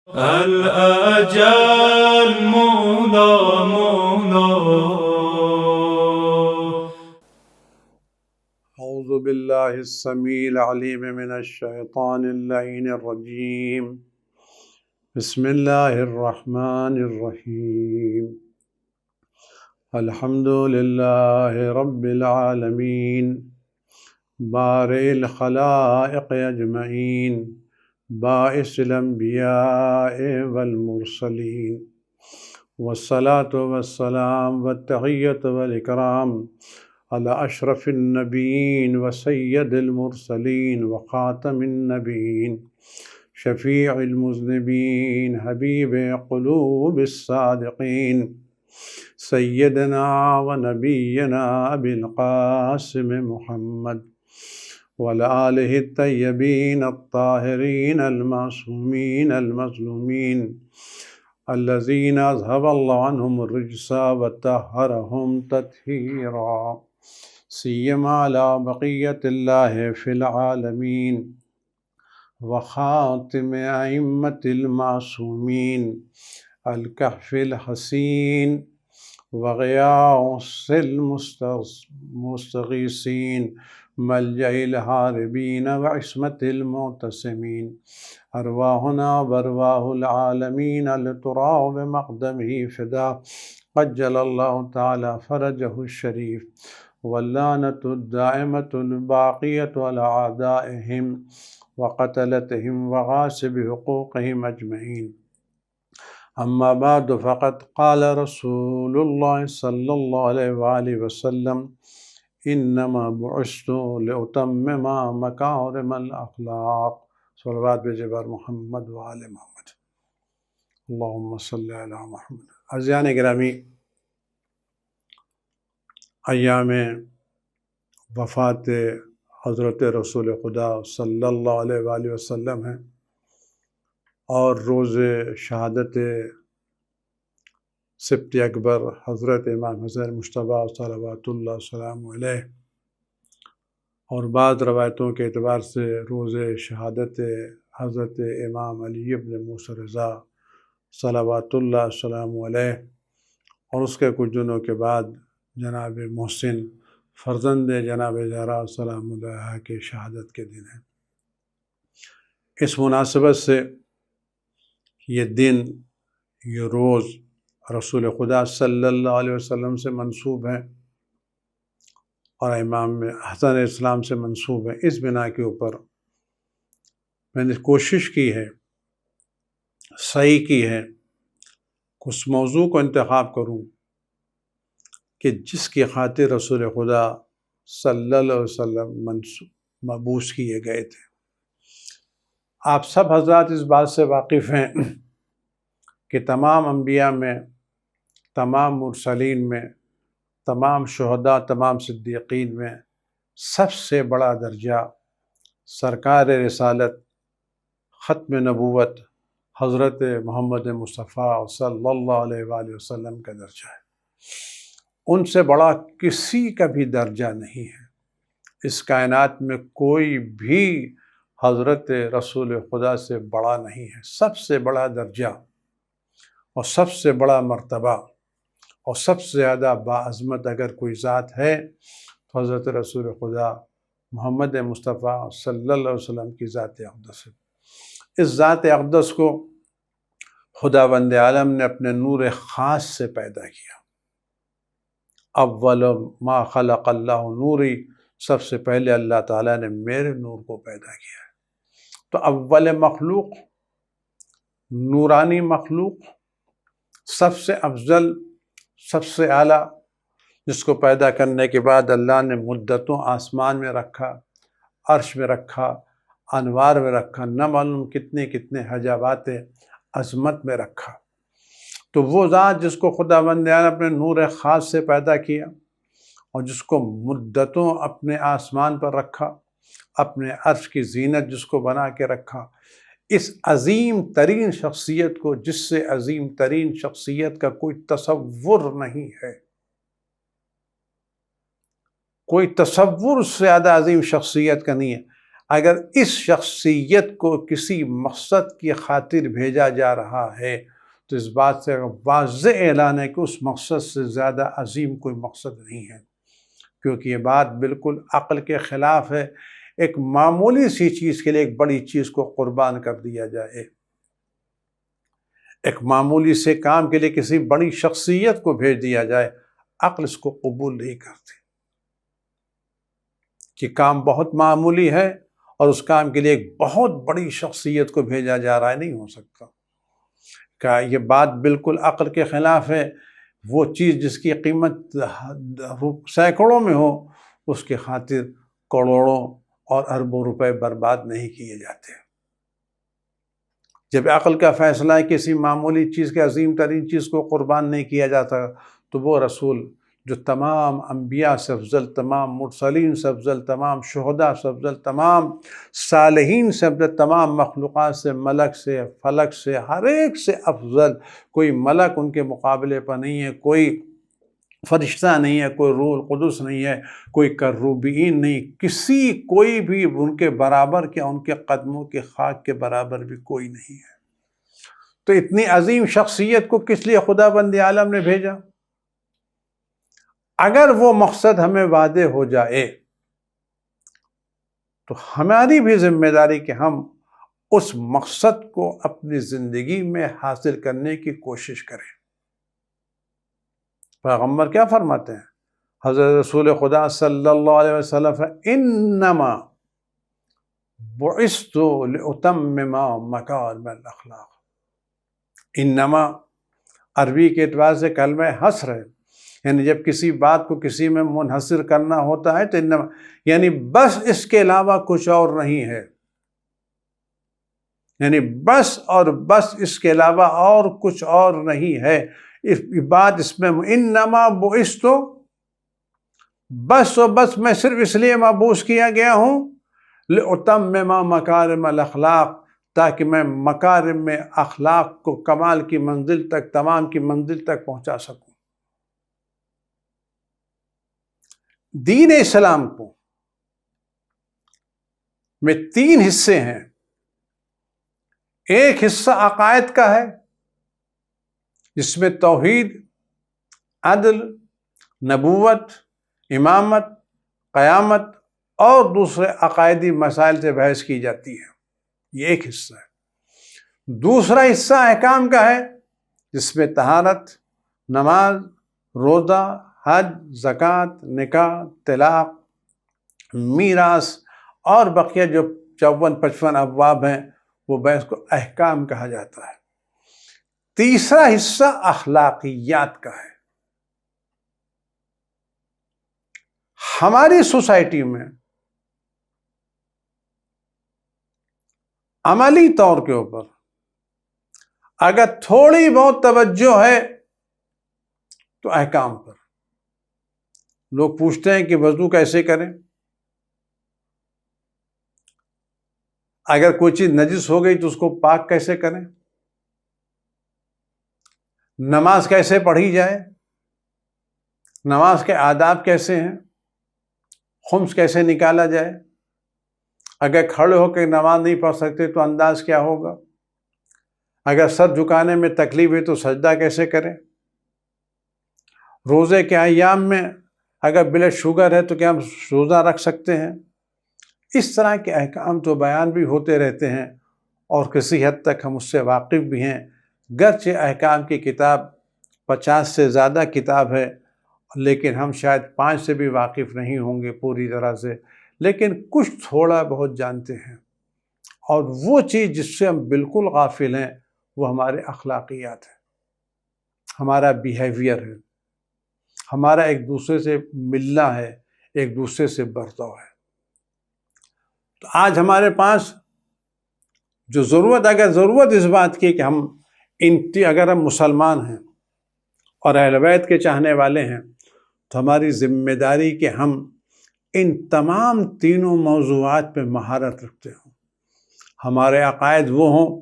الأجل مولا مولا. أعوذ بالله السميع العليم من الشيطان اللعين الرجيم. بسم الله الرحمن الرحيم. الحمد لله رب العالمين بارئ الخلائق أجمعين باعث الأنبياء والمرسلين والصلاة والسلام والتحية والإكرام على أشرف النبيين وسيد المرسلين وخاتم النبيين شفيع المذنبين حبيب قلوب الصادقين سيدنا ونبينا أبي القاسم محمد وعلى آله الطيبين الطاهرين المعصومين المظلومين الذين أذهب الله عنهم الرجس وطهرهم تطهيرا سيما على بقية الله في العالمين وخاتم أئمة المعصومين الكهف الحسين وغياث المستغيثين ملجأ الهاربين وعصمة المعتصمين أرواحنا وأرواح العالمين لتراه بمقدمه فداء عجل الله تعالى فرجه الشريف واللعنة الدائمة الباقية على أعدائهم وقتلتهم وغاصب حقوقهم أجمعين. أما بعد فقد قال رسول الله صلى الله عليه وآله وسلم إنما بعثت لأتمم مكارم الأخلاق. صلوات بجبر محمد وآل محمد. اللهم صل علی محمد. عزیزان گرامی، ایام وفات حضرت رسول خدا صلی اللہ علیہ وآلہ وسلم ہیں، اور روز شہادت سبط اکبر حضرت امام حسین مجتبیٰ صلوات اللہ السلام علیہ، اور بعض روایتوں کے اعتبار سے روز شہادت حضرت امام علی ابن موسیٰ رضا صلوات اللہ السلام علیہ، اور اس کے کچھ دنوں کے بعد جناب محسن فرزند جناب زہرا سلام اللہ کے شہادت کے دن ہیں۔ اس مناسبت سے یہ دن، یہ روز رسول خدا صلی اللہ علیہ وسلم سے منسوب ہیں اور امام حسن علیہ السلام سے منسوب ہیں۔ اس بنا کے اوپر میں نے کوشش کی ہے، صحیح کی ہے، اس موضوع کو انتخاب کروں کہ جس کی خاطر رسول خدا صلی اللہ علیہ وسلم مبعوث کیے گئے تھے۔ آپ سب حضرات اس بات سے واقف ہیں کہ تمام انبیاء میں، تمام مرسلین میں، تمام شہداء، تمام صدیقین میں سب سے بڑا درجہ سرکار رسالت، ختم نبوت حضرت محمد مصطفیٰ صلی اللہ علیہ وآلہ وسلم کا درجہ ہے۔ ان سے بڑا کسی کا بھی درجہ نہیں ہے۔ اس کائنات میں کوئی بھی حضرت رسول خدا سے بڑا نہیں ہے۔ سب سے بڑا درجہ اور سب سے بڑا مرتبہ اور سب سے زیادہ باعظمت اگر کوئی ذات ہے تو حضرت رسول خدا محمد مصطفیٰ صلی اللہ علیہ وسلم کی ذات اقدس ہے۔ اس ذات اقدس کو خداوند عالم نے اپنے نور خاص سے پیدا کیا۔ اول ما خلق اللہ نوری، سب سے پہلے اللہ تعالیٰ نے میرے نور کو پیدا کیا ہے۔ تو اول مخلوق، نورانی مخلوق، سب سے افضل، سب سے اعلیٰ، جس کو پیدا کرنے کے بعد اللہ نے مدتوں آسمان میں رکھا، عرش میں رکھا، انوار میں رکھا، نہ معلوم کتنے کتنے حجابات عظمت میں رکھا۔ تو وہ ذات جس کو خداوند نے اپنے نور خاص سے پیدا کیا اور جس کو مدتوں اپنے آسمان پر رکھا، اپنے عرش کی زینت جس کو بنا کے رکھا، اس عظیم ترین شخصیت کو، جس سے عظیم ترین شخصیت کا کوئی تصور نہیں ہے، کوئی تصور اس سے زیادہ عظیم شخصیت کا نہیں ہے، اگر اس شخصیت کو کسی مقصد کی خاطر بھیجا جا رہا ہے تو اس بات سے واضح اعلان ہے کہ اس مقصد سے زیادہ عظیم کوئی مقصد نہیں ہے، کیونکہ یہ بات بالکل عقل کے خلاف ہے۔ ایک معمولی سی چیز کے لیے ایک بڑی چیز کو قربان کر دیا جائے، ایک معمولی سے کام کے لیے کسی بڑی شخصیت کو بھیج دیا جائے، عقل اس کو قبول نہیں کرتی کہ کام بہت معمولی ہے اور اس کام کے لیے ایک بہت بڑی شخصیت کو بھیجا جا رہا ہے، نہیں ہو سکتا۔ کہ یہ بات بالکل عقل کے خلاف ہے۔ وہ چیز جس کی قیمت سینکڑوں میں ہو، اس کی خاطر کروڑوں اور اربوں روپے برباد نہیں کیے جاتے۔ جب عقل کا فیصلہ ہے کسی معمولی چیز کے عظیم ترین چیز کو قربان نہیں کیا جاتا، تو وہ رسول جو تمام انبیاء سے افضل، تمام مرسلین سے افضل، تمام شہداء سے افضل، تمام صالحین سے افضل، تمام مخلوقات سے، ملک سے، فلک سے، ہر ایک سے افضل، کوئی ملک ان کے مقابلے پر نہیں ہے، کوئی فرشتہ نہیں ہے، کوئی روح القدس نہیں ہے، کوئی کروبین نہیں، کوئی بھی ان کے برابر کیا ان کے قدموں کے خاک کے برابر بھی کوئی نہیں ہے۔ تو اتنی عظیم شخصیت کو کس لیے خدا بند عالم نے بھیجا؟ اگر وہ مقصد ہمیں واضح ہو جائے تو ہماری بھی ذمہ داری کہ ہم اس مقصد کو اپنی زندگی میں حاصل کرنے کی کوشش کریں۔ پیغمبر کیا فرماتے ہیں؟ حضرت رسول خدا صلی اللہ علیہ وسلم انما بعثت لاتمم مکارم الاخلاق۔ انما عربی کے اعتبار سے کلمہ حصر ہے، یعنی جب کسی بات کو کسی میں منحصر کرنا ہوتا ہے تو انما یعنی بس اس کے علاوہ کچھ اور نہیں ہے، یعنی بس اور بس اس کے علاوہ اور کچھ اور نہیں ہے۔ اس بات اس میں انما بعثت، بس و بس میں صرف اس لیے مبعوث کیا گیا ہوں لاتمم مکارم الاخلاق، تاکہ میں مکارم اخلاق کو کمال کی منزل تک، تمام کی منزل تک پہنچا سکوں۔ دین اسلام کو میں 3 حصے ہیں۔ ایک حصہ عقائد کا ہے جس میں توحید، عدل، نبوت، امامت، قیامت اور دوسرے عقائدی مسائل سے بحث کی جاتی ہے، یہ ایک حصہ ہے۔ دوسرا حصہ احکام کا ہے جس میں طہارت، نماز، روزہ، حج، زکوٰۃ، نکاح، طلاق، میراث اور بقیہ جو 54-55 ابواب ہیں، وہ بحث کو احکام کہا جاتا ہے۔ تیسرا حصہ اخلاقیات کا ہے۔ ہماری سوسائٹی میں عملی طور کے اوپر اگر تھوڑی بہت توجہ ہے تو احکام پر۔ لوگ پوچھتے ہیں کہ وضو کیسے کریں؟ اگر کوئی چیز نجس ہو گئی تو اس کو پاک کیسے کریں؟ نماز کیسے پڑھی جائے؟ نماز کے آداب کیسے ہیں؟ خمس کیسے نکالا جائے؟ اگر کھڑے ہو کے نماز نہیں پڑھ سکتے تو انداز کیا ہوگا؟ اگر سر جھکانے میں تکلیف ہے تو سجدہ کیسے کریں؟ روزے کے ایام میں اگر بلڈ شوگر ہے تو کیا ہم روزہ رکھ سکتے ہیں؟ اس طرح کے احکام تو بیان بھی ہوتے رہتے ہیں اور کسی حد تک ہم اس سے واقف بھی ہیں، گرچہ احکام کی کتاب 50 سے زیادہ کتاب ہے، لیکن ہم شاید 5 سے بھی واقف نہیں ہوں گے پوری طرح سے، لیکن کچھ تھوڑا بہت جانتے ہیں۔ اور وہ چیز جس سے ہم بالکل غافل ہیں وہ ہمارے اخلاقیات ہیں، ہمارا بیہیویئر ہے، ہمارا ایک دوسرے سے ملنا ہے، ایک دوسرے سے برتاؤ ہے۔ تو آج ہمارے پاس جو ضرورت اس بات کی کہ ہم اگر ہم مسلمان ہیں اور اہل بیت کے چاہنے والے ہیں تو ہماری ذمہ داری کہ ہم ان تمام تینوں موضوعات پہ مہارت رکھتے ہوں۔ ہمارے عقائد وہ ہوں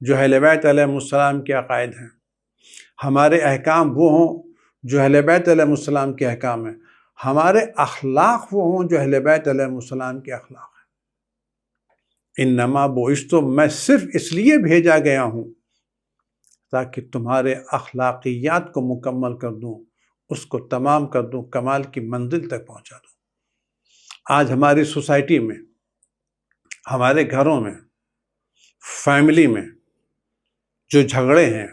جو اہل بیت علیہ السلام کے عقائد ہیں، ہمارے احکام وہ ہوں جو اہل بیت علیہ السلام کے احکام ہیں، ہمارے اخلاق وہ ہوں جو اہل بیت علیہ السلام کے اخلاق ہیں۔ انما بعثت، میں صرف اس لیے بھیجا گیا ہوں تاکہ تمہارے اخلاقیات کو مکمل کر دوں، اس کو تمام کر دوں، کمال کی منزل تک پہنچا دوں۔ آج ہماری سوسائٹی میں، ہمارے گھروں میں، فیملی میں جو جھگڑے ہیں،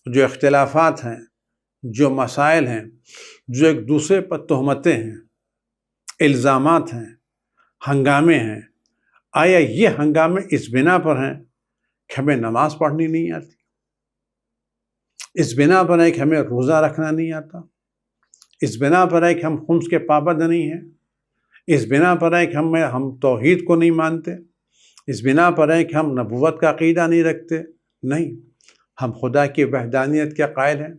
جو اختلافات ہیں، جو مسائل ہیں، جو ایک دوسرے پر تہمتیں ہیں، الزامات ہیں، ہنگامے ہیں، آیا یہ ہنگامے اس بنا پر ہیں کہ ہمیں نماز پڑھنی نہیں آتی؟ اس بنا پر ہے کہ ہمیں روزہ رکھنا نہیں آتا؟ اس بنا پر ہے کہ ہم خمس کے پابند نہیں ہیں؟ اس بنا پر ہے کہ ہم توحید کو نہیں مانتے؟ اس بنا پر ہے کہ ہم نبوت کا عقیدہ نہیں رکھتے؟ نہیں، ہم خدا کی وحدانیت کے قائل ہیں،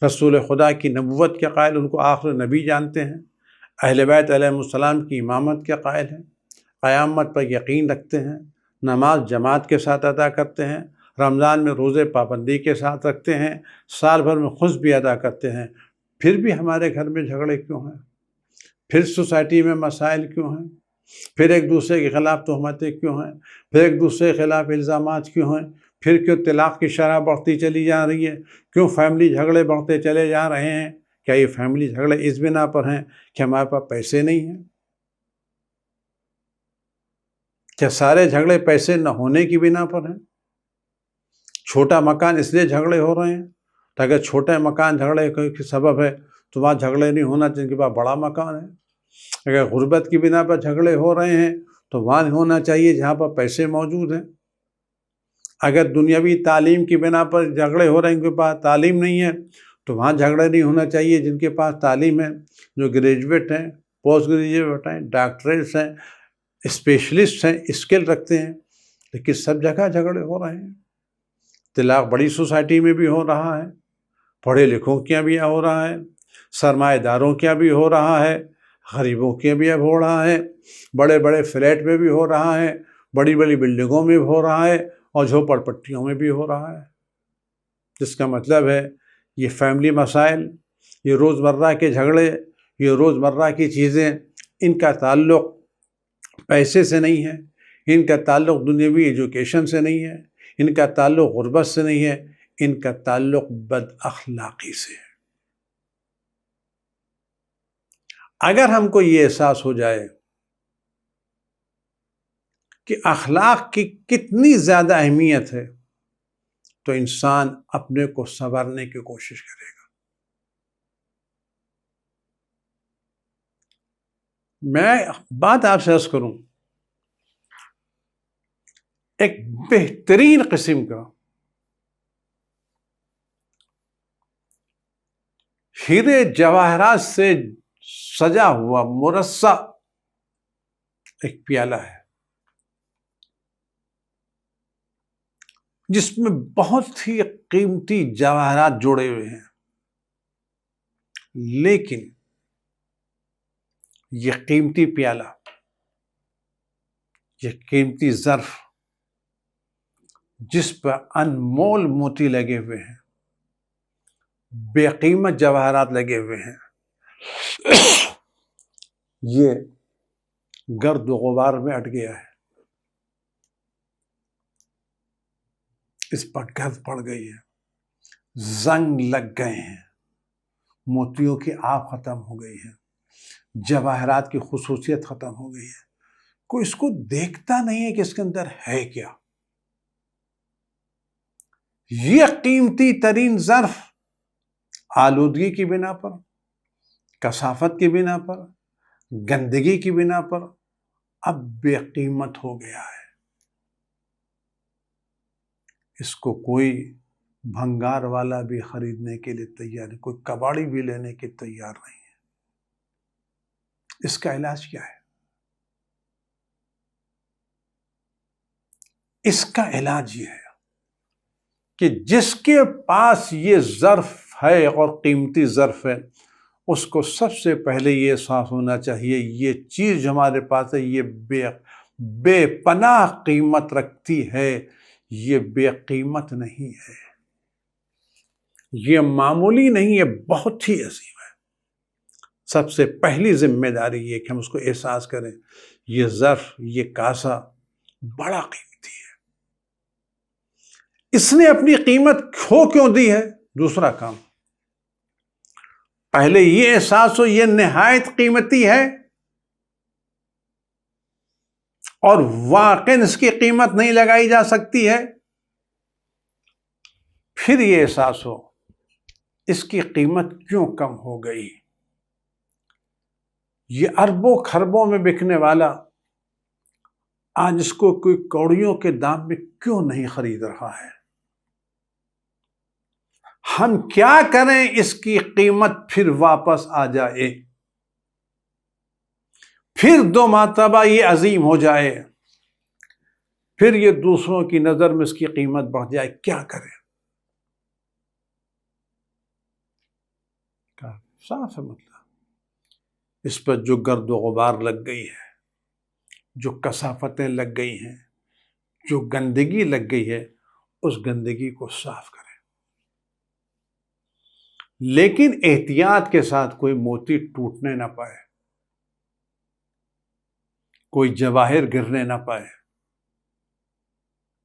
رسول خدا کی نبوت کے قائل، ان کو آخر نبی جانتے ہیں، اہل بیت علیہ السلام کی امامت کے قائل ہیں، قیامت پر یقین رکھتے ہیں، نماز جماعت کے ساتھ ادا کرتے ہیں، رمضان میں روزے پابندی کے ساتھ رکھتے ہیں، سال بھر میں خمس بھی ادا کرتے ہیں، پھر بھی ہمارے گھر میں جھگڑے کیوں ہیں؟ پھر سوسائٹی میں مسائل کیوں ہیں؟ پھر ایک دوسرے کے خلاف تہمتیں کیوں ہیں؟ پھر ایک دوسرے کے خلاف الزامات کیوں ہیں؟ پھر کیوں طلاق کی شرح بڑھتی چلی جا رہی ہے؟ کیوں فیملی جھگڑے بڑھتے چلے جا رہے ہیں؟ کیا یہ فیملی جھگڑے اس بنا پر ہیں کہ ہمارے پاس پیسے نہیں ہیں؟ کیا سارے جھگڑے پیسے نہ ہونے کی بنا پر ہیں؟ چھوٹا مکان اس لیے جھگڑے ہو رہے ہیں تو اگر چھوٹے مکان جھگڑے کا سبب ہے تو وہاں جھگڑے نہیں ہونا چاہیے کہ وہاں بڑا مکان ہے۔ اگر غربت کی بنا پر جھگڑے ہو رہے ہیں تو وہاں نہیں ہونا چاہیے جہاں پر پیسے موجود ہیں۔ اگر دنیاوی تعلیم کی بنا پر جھگڑے ہو رہے ہیں، ان کے پاس تعلیم نہیں ہے، تو وہاں جھگڑے نہیں ہونا چاہیے جن کے پاس تعلیم ہے، جو گریجویٹ ہیں، پوسٹ گریجویٹ ہیں، ڈاکٹریٹس ہیں، اسپیشلسٹ ہیں، اسکل رکھتے ہیں، لیکن سب جگہ جھگڑے ہو رہے ہیں۔ طلاق بڑی سوسائٹی میں بھی ہو رہا ہے، پڑھے لکھوں کے بھی ہو رہا ہے، سرمایہ داروں کے بھی ہو رہا ہے، غریبوں کے بھی اب ہو رہا ہے، بڑے بڑے فلیٹ میں بھی ہو رہا ہے، بڑی بڑی بلڈنگوں میں بھی ہو رہا ہے، اور جھوپڑ پٹیوں میں بھی ہو رہا ہے۔ جس کا مطلب ہے یہ فیملی مسائل، یہ روزمرہ کے جھگڑے، یہ روزمرہ کی چیزیں، ان کا تعلق پیسے سے نہیں ہے، ان کا تعلق دنیاوی ایجوکیشن سے نہیں ہے، ان کا تعلق غربت سے نہیں ہے، ان کا تعلق بد اخلاقی سے ہے۔ اگر ہم کو یہ احساس ہو جائے کہ اخلاق کی کتنی زیادہ اہمیت ہے تو انسان اپنے کو سنوارنے کی کوشش کرے گا۔ میں بات آپ سے عرض کروں، ایک بہترین قسم کا ہیرے جواہرات سے سجا ہوا مرصع ایک پیالہ ہے جس میں بہت ہی قیمتی جواہرات جوڑے ہوئے ہیں، لیکن یہ قیمتی پیالہ، یہ قیمتی ظرف جس پر انمول موتی لگے ہوئے ہیں، بے قیمت جواہرات لگے ہوئے ہیں، یہ گرد و غبار میں اٹ گیا ہے، اس پر گرد پڑ گئی ہے، زنگ لگ گئے ہیں، موتیوں کی آب ختم ہو گئی ہے، جواہرات کی خصوصیت ختم ہو گئی ہے، کوئی اس کو دیکھتا نہیں ہے کہ اس کے اندر ہے کیا۔ یہ قیمتی ترین ظرف آلودگی کی بنا پر، کثافت کی بنا پر، گندگی کی بنا پر اب بے قیمت ہو گیا ہے۔ اس کو کوئی بھنگار والا بھی خریدنے کے لیے تیار ہے، کوئی کباڑی بھی لینے کے تیار نہیں ہے۔ اس کا علاج کیا ہے؟ اس کا علاج یہ ہے کہ جس کے پاس یہ ظرف ہے اور قیمتی ظرف ہے، اس کو سب سے پہلے یہ احساس ہونا چاہیے یہ چیز جو ہمارے پاس ہے یہ بے پناہ قیمت رکھتی ہے، یہ بے قیمت نہیں ہے، یہ معمولی نہیں ہے، بہت ہی عظیم ہے۔ سب سے پہلی ذمہ داری یہ کہ ہم اس کو احساس کریں، یہ ظرف، یہ کاسہ، بڑا قیمتی ہے. اس نے اپنی قیمت کھو کیوں دی ہے؟ دوسرا کام، پہلے یہ احساس ہو یہ نہایت قیمتی ہے اور واقعی اس کی قیمت نہیں لگائی جا سکتی ہے. پھر یہ احساس ہو اس کی قیمت کیوں کم ہو گئی. یہ اربوں خربوں میں بکنے والا آج اس کو کوئی کوڑیوں کے دام میں کیوں نہیں خرید رہا ہے. ہم کیا کریں اس کی قیمت پھر واپس آ جائے، پھر 2 مرتبہ یہ عظیم ہو جائے، پھر یہ دوسروں کی نظر میں اس کی قیمت بڑھ جائے. کیا کریں؟ صاف ہے مطلب اس پر جو گرد و غبار لگ گئی ہے، جو کثافتیں لگ گئی ہیں، جو گندگی لگ گئی ہے، اس گندگی کو صاف کریں. لیکن احتیاط کے ساتھ کوئی موتی ٹوٹنے نہ پائے، کوئی جواہر گرنے نہ پائے.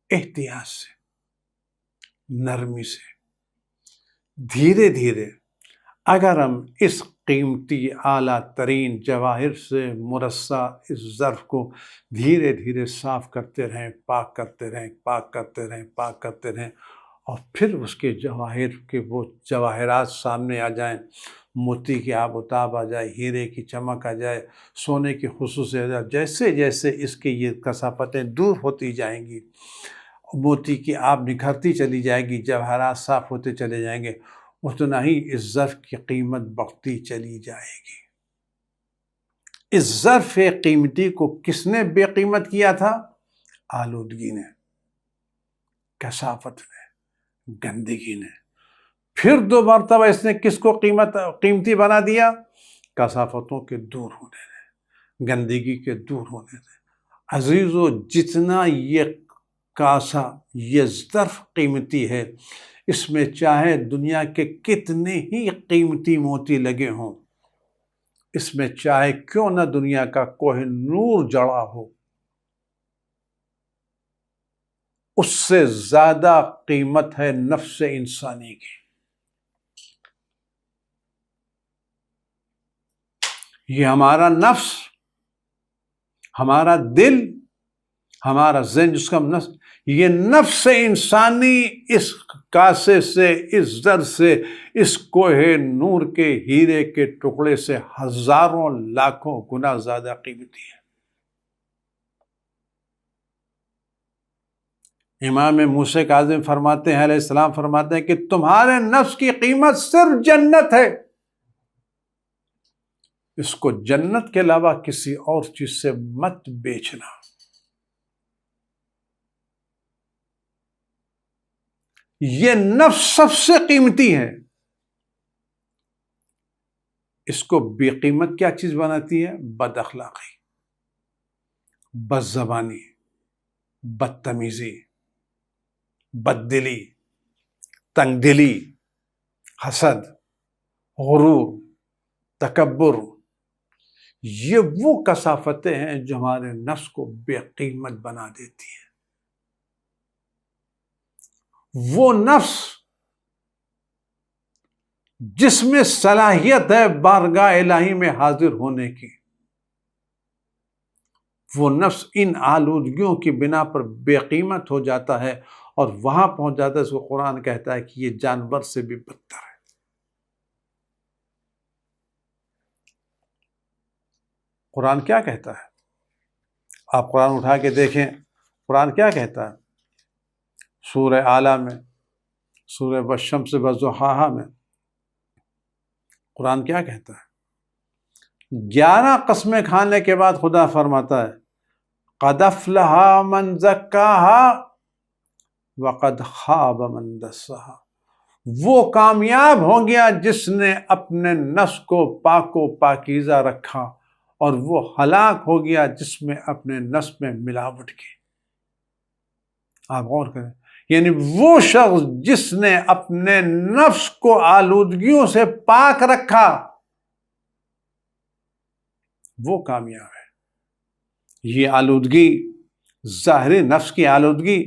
احتیاط سے، نرمی سے، دھیرے دھیرے اگر ہم اس قیمتی اعلیٰ ترین جواہر سے مرصع اس ظرف کو دھیرے دھیرے صاف کرتے رہیں، پاک کرتے رہیں، پاک کرتے رہیں، پاک کرتے رہیں، اور پھر اس کے جواہر کے وہ جواہرات سامنے آ جائیں، موتی کی آب و تاب آ جائے، ہیرے کی چمک آ جائے، سونے کی خصوصیت آ جائے. جیسے جیسے اس کی یہ کثافتیں دور ہوتی جائیں گی، موتی کی آب نکھرتی چلی جائے گی، جواہرات صاف ہوتے چلے جائیں گے، اتنا ہی اس ظرف کی قیمت بڑھتی چلی جائے گی. اس ظرف قیمتی کو کس نے بے قیمت کیا تھا؟ آلودگی نے، کثافت نے، گندگی نے. پھر 2 مرتبہ اس نے کس کو قیمتی بنا دیا؟ کثافتوں کے دور ہونے سے، گندگی کے دور ہونے سے. عزیزو، جتنا یہ کاسا، یہ ظرف قیمتی ہے، اس میں چاہے دنیا کے کتنے ہی قیمتی موتی لگے ہوں، اس میں چاہے کیوں نہ دنیا کا کوہ نور جڑا ہو، اس سے زیادہ قیمت ہے نفس انسانی کی. یہ ہمارا نفس، ہمارا دل، ہمارا ذہن، جس کا نفس، یہ نفس انسانی اس کاسے سے، اس زر سے، اس کوہ نور کے ہیرے کے ٹکڑے سے ہزاروں لاکھوں گنا زیادہ قیمتی ہے. امام موسیٰ کاظم فرماتے ہیں علیہ السلام، فرماتے ہیں کہ تمہارے نفس کی قیمت صرف جنت ہے، اس کو جنت کے علاوہ کسی اور چیز سے مت بیچنا. یہ نفس سب سے قیمتی ہے، اس کو بے قیمت کیا چیز بناتی ہے؟ بد اخلاقی، بد زبانی، بدتمیزی، بد دلی، تنگ دلی، حسد، غرور، تکبر. یہ وہ کثافتیں ہیں جو ہمارے نفس کو بے قیمت بنا دیتی ہیں. وہ نفس جس میں صلاحیت ہے بارگاہ الہی میں حاضر ہونے کی، وہ نفس ان آلودگیوں کی بنا پر بے قیمت ہو جاتا ہے اور وہاں پہنچ جاتا ہے. اس کو قرآن کہتا ہے کہ یہ جانور سے بھی بدتر ہے. قرآن کیا کہتا ہے؟ آپ قرآن اٹھا کے دیکھیں، قرآن کیا کہتا ہے؟ سورہ اعلیٰ میں، سورہ والشمس وضحاہا میں قرآن کیا کہتا ہے؟ 11 قسمیں کھانے کے بعد خدا فرماتا ہے قد افلح من زکاہا وقد خاب من دساہا. وہ کامیاب ہو گیا جس نے اپنے نفس کو پاک و پاکیزہ رکھا، اور وہ ہلاک ہو گیا جس میں اپنے نفس میں ملاوٹ کی. آپ غور کریں، یعنی وہ شخص جس نے اپنے نفس کو آلودگیوں سے پاک رکھا وہ کامیاب ہے. یہ آلودگی ظاہری نفس کی آلودگی،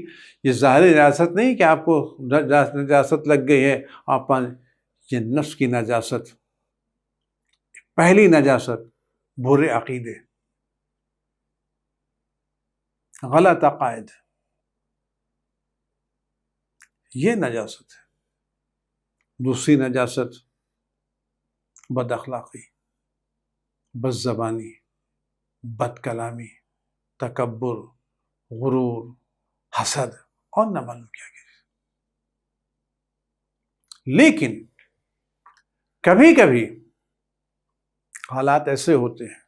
یہ ظاہری نجاست نہیں کہ آپ کو نجاست لگ گئی ہے آپ، یہ نفس کی نجاست، پہلی نجاست برے عقیدے، غلط عقائد، یہ نجاست ہے۔ دوسری نجاست بد اخلاقی، بد زبانی، بد کلامی، تکبر، غرور، حسد اور نہ معلوم کیا کیا۔ لیکن کبھی کبھی حالات ایسے ہوتے ہیں،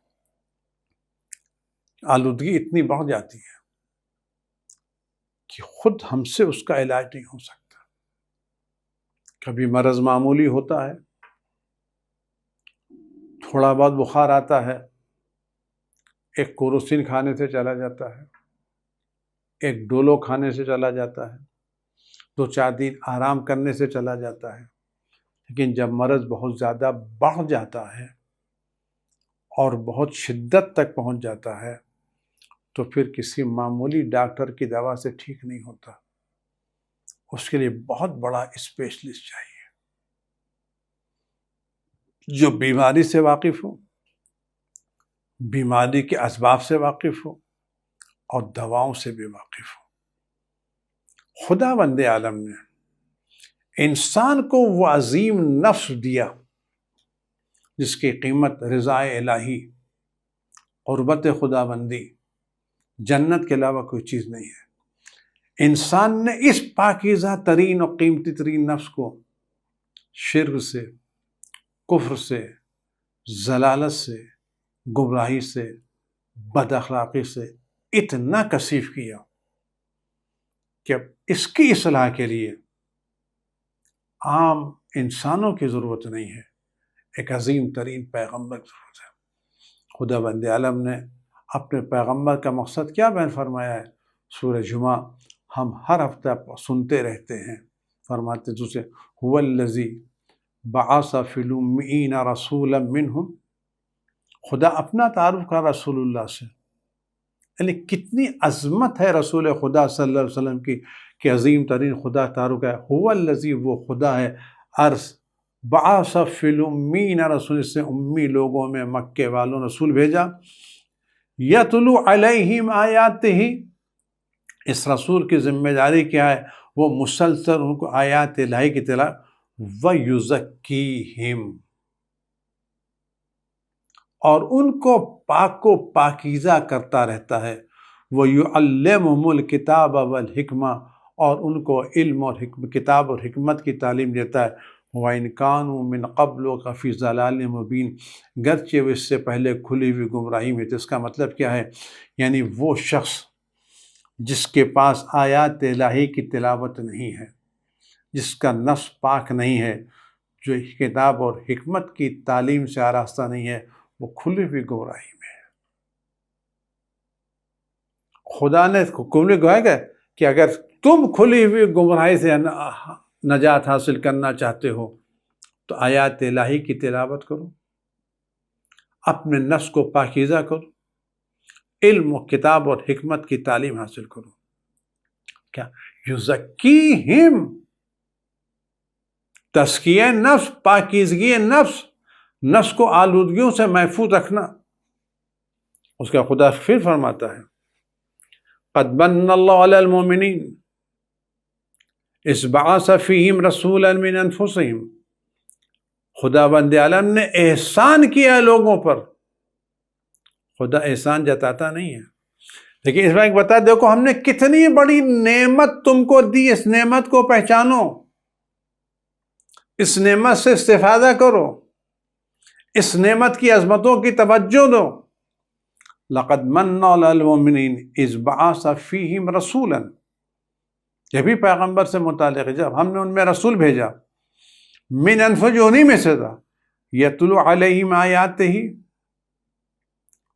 آلودگی اتنی بڑھ جاتی ہے کہ خود ہم سے اس کا علاج نہیں ہو سکتا۔ کبھی مرض معمولی ہوتا ہے، تھوڑا بہت بخار آتا ہے، ایک کوروسین کھانے سے چلا جاتا ہے، ایک ڈولو کھانے سے چلا جاتا ہے، 2-4 دن آرام کرنے سے چلا جاتا ہے۔ لیکن جب مرض بہت زیادہ بڑھ جاتا ہے اور بہت شدت تک پہنچ جاتا ہے تو پھر کسی معمولی ڈاکٹر کی دوا سے ٹھیک نہیں ہوتا، اس کے لیے بہت بڑا اسپیشلسٹ چاہیے جو بیماری سے واقف ہو، بیماری کے اسباب سے واقف ہو اور دواؤں سے بھی واقف ہو۔ خداوند عالم نے انسان کو وہ عظیم نفس دیا جس کی قیمت رضا الہی، قربت خداوندی، جنت کے علاوہ کوئی چیز نہیں ہے۔ انسان نے اس پاکیزہ ترین اور قیمتی ترین نفس کو شرک سے، کفر سے، ضلالت سے، گمراہی سے، بد اخلاقی سے اتنا کثیف کیا کہ اب اس کی اصلاح کے لیے عام انسانوں کی ضرورت نہیں ہے، ایک عظیم ترین پیغمبر کی ضرورت ہے۔ خداوند عالم نے اپنے پیغمبر کا مقصد کیا بیان فرمایا ہے؟ سورہ جمعہ ہم ہر ہفتہ سنتے رہتے ہیں، فرماتے دوسرے هو الذی بعث فی الامیین رسولا منہم۔ خدا اپنا تعارف کر رسول اللہ سے، یعنی کتنی عظمت ہے رسول خدا صلی اللہ علیہ وسلم کی کہ عظیم ترین خدا تعارف ہے۔ هو الذی، وہ خدا ہے، بعث فی الامیین رسول، سے امی لوگوں میں مکے والوں رسول بھیجا، یتلو علیہم آیاتہ، اس رسول کی ذمہ داری کیا ہے؟ وہ مسلسل ان کو آیات الہی کی تلاوت، وَيُزَكِّيهِمْ، اور ان کو پاک و پاکیزہ کرتا رہتا ہے، وَيُعَلِّمُهُمُ الْكِتَابَ وَالْحِكْمَةَ، اور ان کو علم اور کتاب اور حکمت کی تعلیم دیتا ہے، وَإِنْ كَانُوا مِنْ قَبْلُ لَفِي ضَلَالٍ مُبِينٍ، گرچہ وہ اس سے پہلے کھلی ہوئی گمراہی میں تھے۔ اس کا مطلب کیا ہے؟ یعنی وہ شخص جس کے پاس آیات الہی کی تلاوت نہیں ہے، جس کا نفس پاک نہیں ہے، جو کتاب اور حکمت کی تعلیم سے آراستہ نہیں ہے، وہ کھلی ہوئی گمراہی میں ہے۔ خدا نے حکم دیا کہ اگر تم کھلی ہوئی گمراہی سے نجات حاصل کرنا چاہتے ہو تو آیات الہی کی تلاوت کرو، اپنے نفس کو پاکیزہ کرو، علم و کتاب اور حکمت کی تعلیم حاصل کرو۔ کیا یزکیہم، تزکیہ نفس، پاکیزگی نفس، نفس کو آلودگیوں سے محفوظ رکھنا۔ اس کا خدا پھر فرماتا ہے قد من اللہ علی المؤمنین اذ بعث فیہم رسولا من انفسہم، خداوند عالم نے احسان کیا لوگوں پر۔ خدا احسان جتاتا نہیں ہے، لیکن اس میں ایک بتا دیکھو ہم نے کتنی بڑی نعمت تم کو دی، اس نعمت کو پہچانو، اس نعمت سے استفادہ کرو، اس نعمت کی عظمتوں کی توجہ دو۔ لقد من علی المؤمنین اذ بعث فیہم رسولا، یہ بھی پیغمبر سے متعلق ہے، جب ہم نے ان میں رسول بھیجا، من انفسہم، جو انہی میں سے تھا، یتلو علیہم آیاتہ،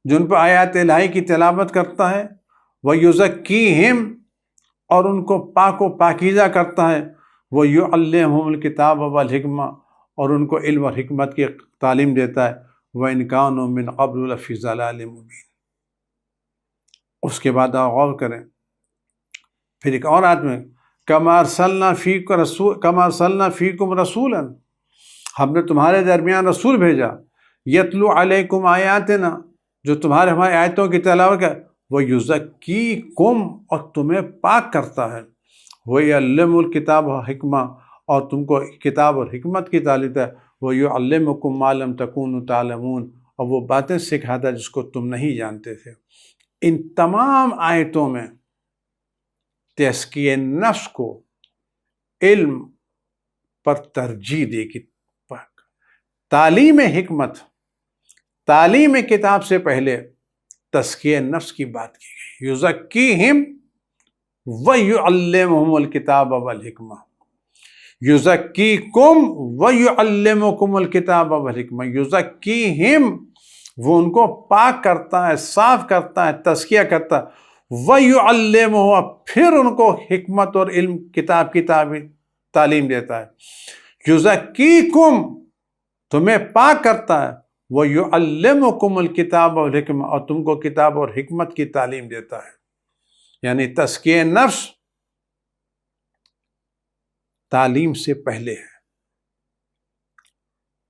جو ان پر آیات الہی کی تلاوت کرتا ہے، وَيُزَكِّيهِمْ، اور ان کو پاک و پاکیزہ کرتا ہے، وَيُعَلِّمُهُمُ الْكِتَابَ وَالْحِكْمَةَ، اور ان کو علم اور حکمت کی تعلیم دیتا ہے، وَإِنْ كَانُوا مِنْ قَبْلُ لَفِي ضَلَالٍ مُبِينٍ۔ اس کے بعد آپ غور کریں، پھر ایک اور آیت میں کما ارسلنا فیکم رسولا، ہم نے تمہارے درمیان رسول بھیجا، یتلو علیکم آیاتنا، جو تمہارے ہماری آیتوں کی تلاوت کر، وہ یزکیکم، اور تمہیں پاک کرتا ہے، وہ یعلم الکتاب و حکمہ، اور تم کو کتاب اور حکمت کی تعلیم ہے، وہ یعلمکم ما لم تکونوا تعلمون، اور وہ باتیں سکھاتا ہے جس کو تم نہیں جانتے تھے۔ ان تمام آیتوں میں تزکیہ نفس کو علم پر ترجیح دے کی، تعلیم حکمت، تعلیم کتاب سے پہلے تزکیہ نفس کی بات کی گئی، یزکیہم ویعلمہم الکتاب والحکمہ، یزکیکم ویعلمکم الکتاب والحکمہ، یزکیہم، وہ ان کو پاک کرتا ہے، صاف کرتا ہے، تزکیہ کرتا ہے، ویعلمہ، پھر ان کو حکمت اور علم کتاب کی تعلیم دیتا ہے، یزکیکم، تمہیں پاک کرتا ہے، وَيُعَلِّمُكُمُ الْكِتَابَ وَالْحِکْمَةَ، اور تم کو کتاب اور حکمت کی تعلیم دیتا ہے۔ یعنی تزکیہ نفس تعلیم سے پہلے ہے۔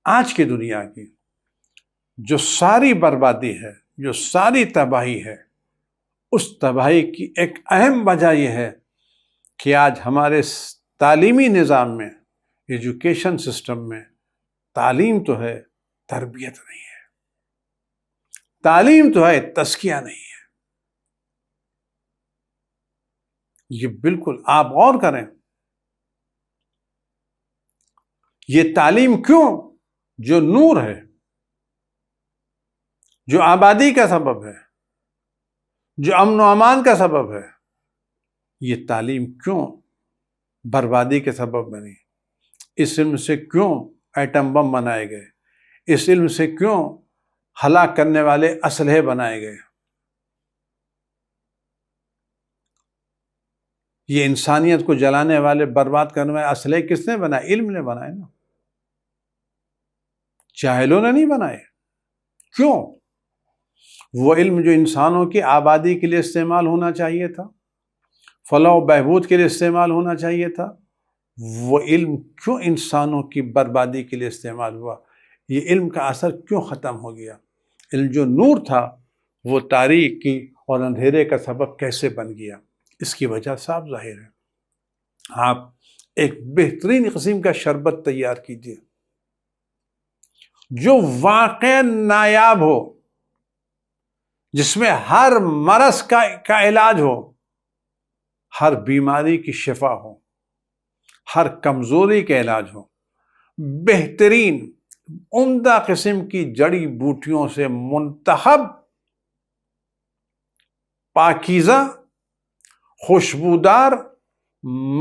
آج کی دنیا کی جو ساری بربادی ہے، جو ساری تباہی ہے، اس تباہی کی ایک اہم وجہ یہ ہے کہ آج ہمارے تعلیمی نظام میں، ایجوکیشن سسٹم میں، تعلیم تو ہے، تربیت نہیں ہے، تعلیم تو ہے، تزکیہ نہیں ہے۔ یہ بالکل آپ غور کریں، یہ تعلیم کیوں، جو نور ہے، جو آبادی کا سبب ہے، جو امن و امان کا سبب ہے، یہ تعلیم کیوں بربادی کے سبب بنی؟ اس علم سے کیوں ایٹم بم بنائے گئے؟ اس علم سے کیوں ہلاک کرنے والے اسلحے بنائے گئے؟ یہ انسانیت کو جلانے والے، برباد کرنے والے اسلحے کس نے بنائے؟ علم نے بنائے نا، جاہلوں نے نہیں بنائے۔ کیوں؟ وہ علم جو انسانوں کی آبادی کے لیے استعمال ہونا چاہیے تھا، فلاح و بہبود کے لیے استعمال ہونا چاہیے تھا، وہ علم کیوں انسانوں کی بربادی کے لیے استعمال ہوا؟ یہ علم کا اثر کیوں ختم ہو گیا؟ علم جو نور تھا وہ تاریکی اور اندھیرے کا سبب کیسے بن گیا؟ اس کی وجہ صاف ظاہر ہے۔ آپ ایک بہترین قسم کا شربت تیار کیجیے جو واقع نایاب ہو، جس میں ہر مرض کا علاج ہو، ہر بیماری کی شفا ہو، ہر کمزوری کا علاج ہو، بہترین عمدہ قسم کی جڑی بوٹیوں سے منتخب، پاکیزہ، خوشبودار،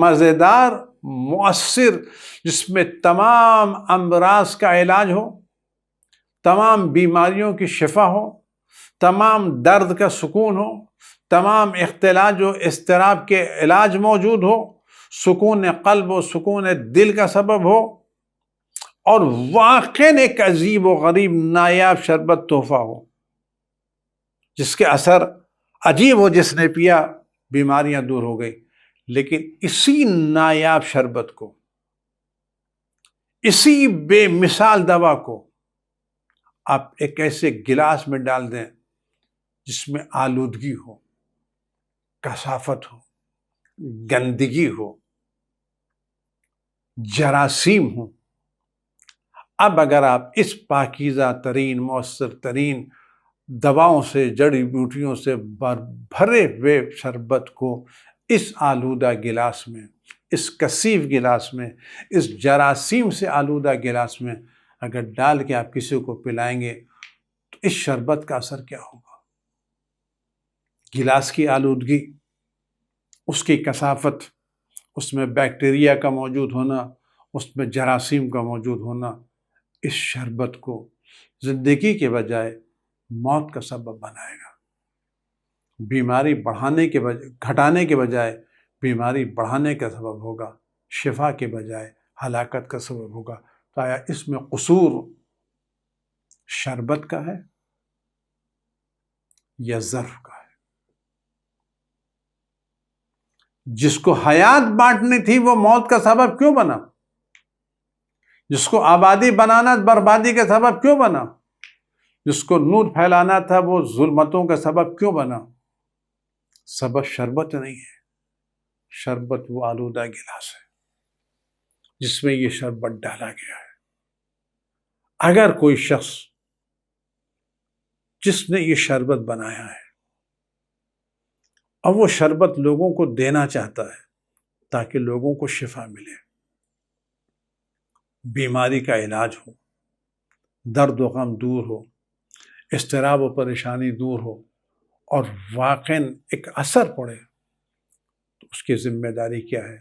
مزیدار، مؤثر، جس میں تمام امراض کا علاج ہو، تمام بیماریوں کی شفا ہو، تمام درد کا سکون ہو، تمام اختلاج و اضطراب کے علاج موجود ہو، سکون قلب و سکون دل کا سبب ہو، اور واقعاً ایک عجیب و غریب نایاب شربت تحفہ ہو، جس کے اثر عجیب ہو، جس نے پیا بیماریاں دور ہو گئی۔ لیکن اسی نایاب شربت کو، اسی بے مثال دوا کو آپ ایک ایسے گلاس میں ڈال دیں جس میں آلودگی ہو، کثافت ہو، گندگی ہو، جراثیم ہو۔ اب اگر آپ اس پاکیزہ ترین، مؤثر ترین دواؤں سے، جڑی بوٹیوں سے بھرے ہوئے شربت کو اس آلودہ گلاس میں، اس کثیف گلاس میں، اس جراثیم سے آلودہ گلاس میں اگر ڈال کے آپ کسی کو پلائیں گے تو اس شربت کا اثر کیا ہوگا؟ گلاس کی آلودگی، اس کی کثافت، اس میں بیکٹیریا کا موجود ہونا، اس میں جراثیم کا موجود ہونا، اس شربت کو زندگی کے بجائے موت کا سبب بنائے گا۔ بیماری گھٹانے کے بجائے بیماری بڑھانے کا سبب ہوگا، شفا کے بجائے ہلاکت کا سبب ہوگا۔ تو آیا اس میں قصور شربت کا ہے یا ظرف کا ہے؟ جس کو حیات بانٹنی تھی وہ موت کا سبب کیوں بنا؟ جس کو آبادی بنانا بربادی کا سبب کیوں بنا؟ جس کو نور پھیلانا تھا وہ ظلمتوں کا سبب کیوں بنا؟ سبب شربت نہیں ہے، شربت وہ آلودہ گلاس ہے جس میں یہ شربت ڈالا گیا ہے۔ اگر کوئی شخص جس نے یہ شربت بنایا ہے اب وہ شربت لوگوں کو دینا چاہتا ہے تاکہ لوگوں کو شفا ملے، بیماری کا علاج ہو، درد و غم دور ہو، اضطراب و پریشانی دور ہو اور واقعاً ایک اثر پڑے، تو اس کی ذمہ داری کیا ہے؟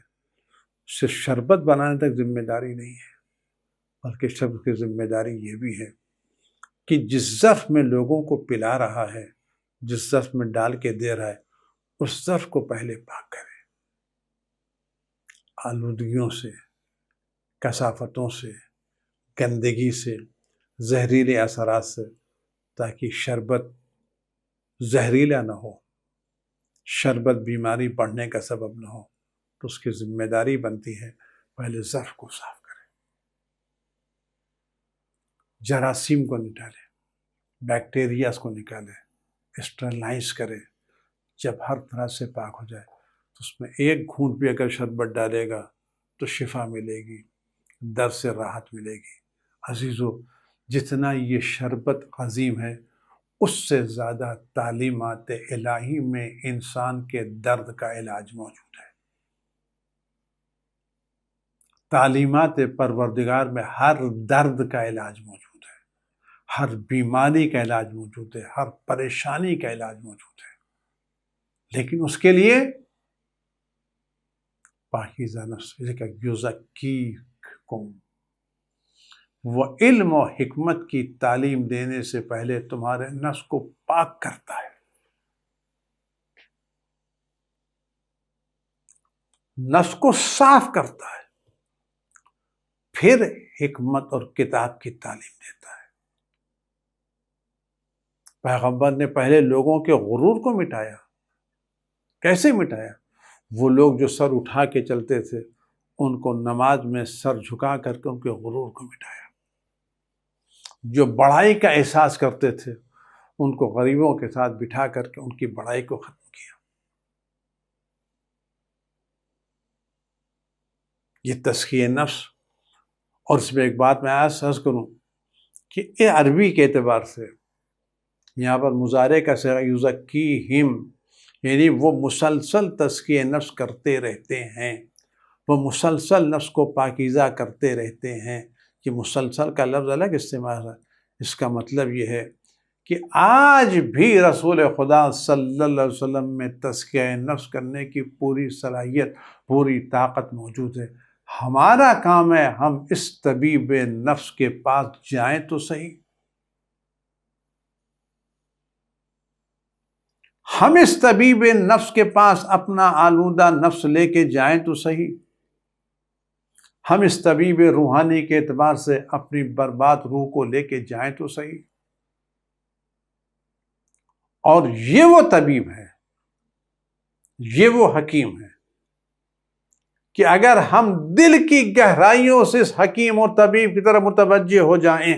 صرف شربت بنانے تک ذمہ داری نہیں ہے، بلکہ سب کی ذمہ داری یہ بھی ہے کہ جس ظرف میں لوگوں کو پلا رہا ہے، جس ظرف میں ڈال کے دے رہا ہے، اس ظرف کو پہلے پاک کرے، آلودگیوں سے، کثافتوں سے، گندگی سے، زہریلے اثرات سے، تاکہ شربت زہریلا نہ ہو، شربت بیماری بڑھنے کا سبب نہ ہو۔ تو اس کی ذمہ داری بنتی ہے پہلے ظرف کو صاف کرے، جراثیم کو نکالے، بیکٹیریاز کو نکالے، اسٹرلائز کرے۔ جب ہر طرح سے پاک ہو جائے تو اس میں ایک گھونٹ بھی اگر شربت ڈالے گا تو شفا ملے گی، درد سے راحت ملے گی۔ عزیزو، جتنا یہ شربت عظیم ہے اس سے زیادہ تعلیمات الہی میں انسان کے درد کا علاج موجود ہے۔ تعلیمات پروردگار میں ہر درد کا علاج موجود ہے، ہر بیماری کا علاج موجود ہے، ہر پریشانی کا علاج موجود ہے، لیکن اس کے لیے پاکیزہ نفس کا یزکیکم، وہ علم و حکمت کی تعلیم دینے سے پہلے تمہارے نفس کو پاک کرتا ہے، نفس کو صاف کرتا ہے، پھر حکمت اور کتاب کی تعلیم دیتا ہے۔ پیغمبر نے پہلے لوگوں کے غرور کو مٹایا۔ کیسے مٹایا؟ وہ لوگ جو سر اٹھا کے چلتے تھے ان کو نماز میں سر جھکا کر کے ان کے غرور کو مٹایا۔ جو بڑائی کا احساس کرتے تھے ان کو غریبوں کے ساتھ بٹھا کر کے ان کی بڑائی کو ختم کیا۔ یہ تزکیہ نفس۔ اور اس میں ایک بات میں عرض کروں کہ یہ عربی کے اعتبار سے یہاں پر مضارع کا صیغہ یزکیہم، یعنی وہ مسلسل تزکیہ نفس کرتے رہتے ہیں، وہ مسلسل نفس کو پاکیزہ کرتے رہتے ہیں۔ کہ مسلسل کا لفظ الگ استعمال ہے، اس کا مطلب یہ ہے کہ آج بھی رسول خدا صلی اللہ علیہ وسلم میں تزکیہ نفس کرنے کی پوری صلاحیت، پوری طاقت موجود ہے۔ ہمارا کام ہے ہم اس طبیب نفس کے پاس جائیں تو صحیح، ہم اس طبیب نفس کے پاس اپنا آلودہ نفس لے کے جائیں تو صحیح، ہم اس طبیب روحانی کے اعتبار سے اپنی برباد روح کو لے کے جائیں تو صحیح۔ اور یہ وہ طبیب ہے، یہ وہ حکیم ہے کہ اگر ہم دل کی گہرائیوں سے اس حکیم اور طبیب کی طرف متوجہ ہو جائیں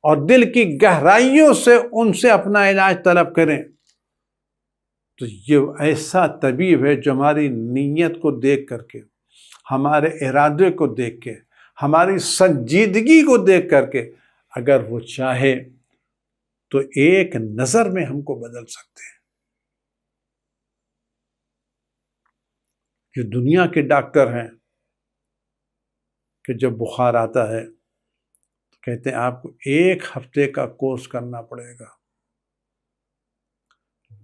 اور دل کی گہرائیوں سے ان سے اپنا علاج طلب کریں تو یہ ایسا طبیب ہے جو ہماری نیت کو دیکھ کر کے، ہمارے ارادے کو دیکھ کے، ہماری سنجیدگی کو دیکھ کر کے اگر وہ چاہے تو ایک نظر میں ہم کو بدل سکتے ہیں۔ جو دنیا کے ڈاکٹر ہیں کہ جب بخار آتا ہے تو کہتے ہیں آپ کو 1 ہفتے کا کورس کرنا پڑے گا،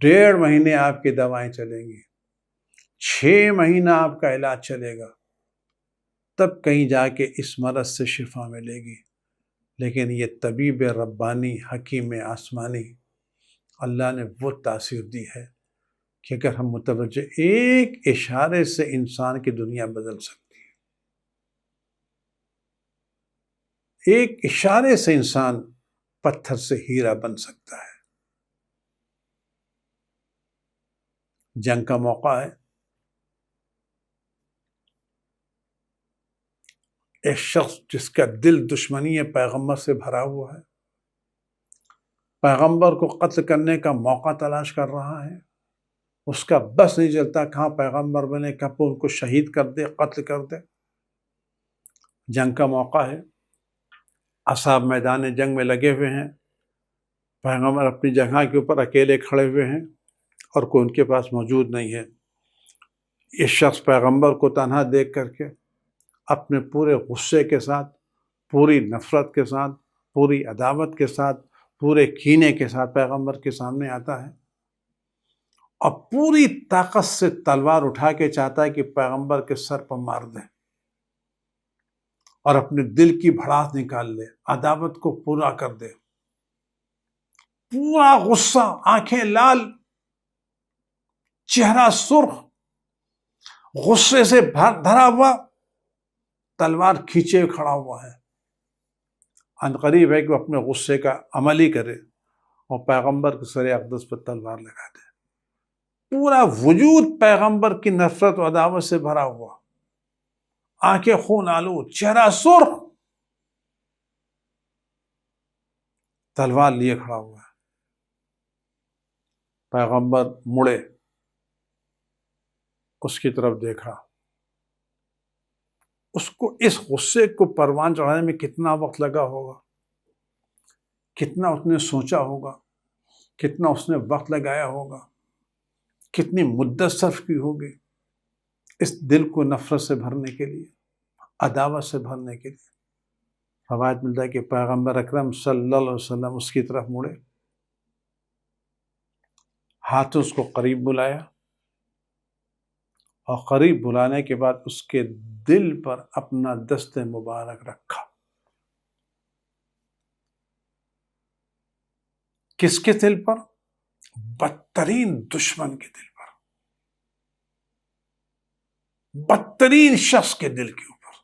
1.5 مہینے آپ کی دوائیں چلیں گی، 6 مہینہ آپ کا علاج چلے گا، تب کہیں جا کے اس مرض سے شفا ملے گی۔ لیکن یہ طبیب ربانی، حکیم آسمانی، اللہ نے وہ تاثیر دی ہے کہ اگر ہم متوجہ، ایک اشارے سے انسان کی دنیا بدل سکتی ہے، ایک اشارے سے انسان پتھر سے ہیرا بن سکتا ہے۔ جنگ کا موقع ہے، ایک شخص جس کا دل دشمنی پیغمبر سے بھرا ہوا ہے، پیغمبر کو قتل کرنے کا موقع تلاش کر رہا ہے، اس کا بس نہیں چلتا کہاں پیغمبر بنے، کب ان کو شہید کر دے، قتل کر دے۔ جنگ کا موقع ہے، اصحاب میدان جنگ میں لگے ہوئے ہیں، پیغمبر اپنی جگہ کے اوپر اکیلے کھڑے ہوئے ہیں اور کوئی ان کے پاس موجود نہیں ہے۔ یہ شخص پیغمبر کو تنہا دیکھ کر کے اپنے پورے غصے کے ساتھ، پوری نفرت کے ساتھ، پوری عداوت کے ساتھ، پورے کینے کے ساتھ پیغمبر کے سامنے آتا ہے اور پوری طاقت سے تلوار اٹھا کے چاہتا ہے کہ پیغمبر کے سر پر مار دے اور اپنے دل کی بھڑاس نکال لے، عداوت کو پورا کر دے۔ پورا غصہ، آنکھیں لال، چہرہ سرخ، غصے سے بھرا ہوا، تلوار کھینچے کھڑا ہوا ہے۔ عنقریب ہے کہ وہ اپنے غصے کا عمل ہی کرے اور پیغمبر کے سر اقدس پر تلوار لگا دے۔ پورا وجود پیغمبر کی نفرت و عداوت سے بھرا ہوا، آنکھیں خون آلود، چہرہ سرخ، تلوار لیے کھڑا ہوا ہے۔ پیغمبر مڑے، اس کی طرف دیکھا، اس کو اس غصے کو پروان چڑھانے میں کتنا وقت لگا ہوگا، کتنا اس نے سوچا ہوگا، کتنا اس نے وقت لگایا ہوگا، کتنی مدت صرف کی ہوگی اس دل کو نفرت سے بھرنے کے لیے، عداوت سے بھرنے کے لیے۔ روایت ملتا ہے کہ پیغمبر اکرم صلی اللہ علیہ وسلم اس کی طرف مڑے، ہاتھ اس کو قریب بلایا اور قریب بلانے کے بعد اس کے دل پر اپنا دست مبارک رکھا۔ کس کے دل پر؟ بدترین دشمن کے دل پر، بدترین شخص کے دل کے اوپر،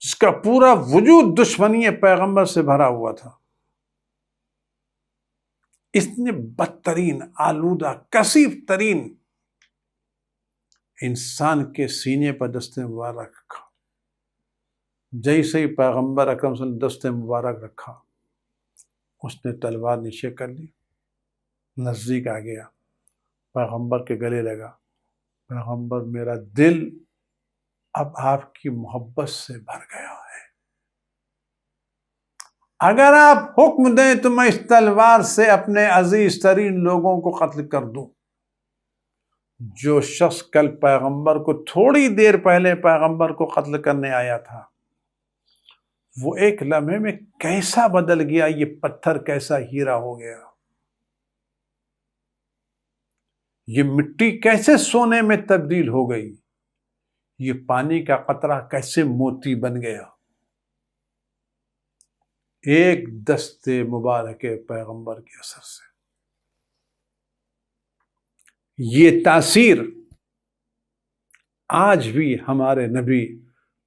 جس کا پورا وجود دشمنی پیغمبر سے بھرا ہوا تھا۔ اس نے بدترین، آلودہ، کثیف ترین انسان کے سینے پر دست مبارک رکھا۔ جیسے ہی پیغمبر اکرم صلی اللہ علیہ وسلم دست مبارک رکھا، اس نے تلوار نیچے کر لی، نزدیک آ گیا، پیغمبر کے گلے لگا۔ پیغمبر، میرا دل اب آپ کی محبت سے بھر گیا ہے، اگر آپ حکم دیں تو میں اس تلوار سے اپنے عزیز ترین لوگوں کو قتل کر دوں۔ جو شخص کل پیغمبر کو، تھوڑی دیر پہلے پیغمبر کو قتل کرنے آیا تھا، وہ ایک لمحے میں کیسا بدل گیا، یہ پتھر کیسا ہیرا ہو گیا، یہ مٹی کیسے سونے میں تبدیل ہو گئی، یہ پانی کا قطرہ کیسے موتی بن گیا۔ ایک دست مبارک پیغمبر کے اثر سے یہ تاثیر آج بھی ہمارے نبی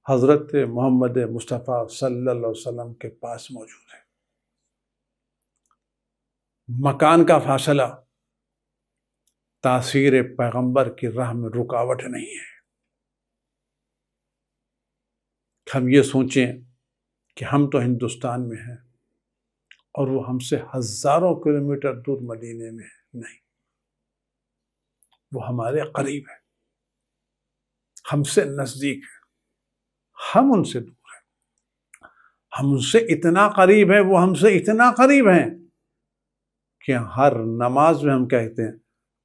حضرت محمد مصطفیٰ صلی اللہ علیہ وسلم کے پاس موجود ہے۔ مکان کا فاصلہ تاثیر پیغمبر کی راہ میں رکاوٹ نہیں ہے۔ ہم یہ سوچیں کہ ہم تو ہندوستان میں ہیں اور وہ ہم سے ہزاروں کلومیٹر دور مدینے میں ہے، نہیں، وہ ہمارے قریب ہے، ہم سے نزدیک ہے، ہم ان سے دور ہیں۔ ہم ان سے اتنا قریب ہیں، وہ ہم سے اتنا قریب ہیں کہ ہر نماز میں ہم کہتے ہیں